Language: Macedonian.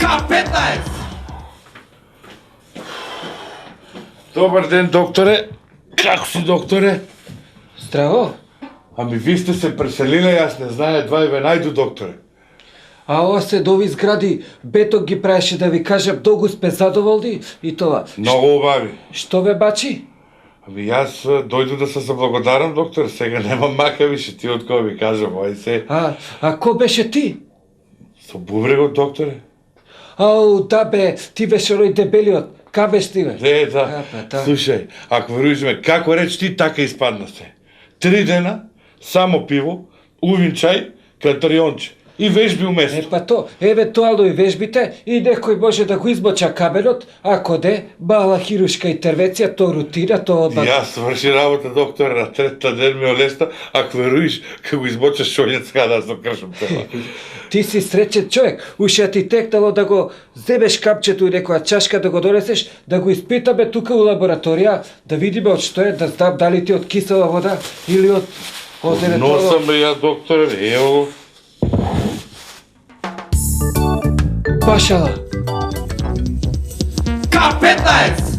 K15! Добар ден, докторе. Како си, докторе? Здраво. Ами ви сте се преселиле, јас не знае, едва и ве најду, докторе. А още до ови згради Бето ги правеше да ви кажам, долго сме задоволни и това. Многу убави. Што ве бачи? Ами јас дојду да се заблагодарам, доктор, сега немам мака више, ти од кој ви кажам, ај се. А ко беше ти? Со бубрегот, докторе. Ау, да бе, ти беше оној дебелиот. Ка беше ти бе? Не, да. Да. Слушај, ако веруваш ме, како реч ти, така испадна се. 3 дена, само пиво, увин чај, катарионче. И вежби уместо. Па то, евентуално и вежбите, и некој може да го избоча кабелот, ако де, мала хирушка интервенција, то рутина, то одмah. Јас сврши работа, доктор, на третата ден ми олеста, ако веруиш, како избочаш шолјецка, да со кршам тела. Ти си среќен човек, уште ти текнало да го земеш капчето и некоја чашка да го донесеш, да го испитаме тука у лабораторија, да видиме од што е, да знам дали ти од кисела вода или од Носам бе ја, докторе, ево. Пашала. K15!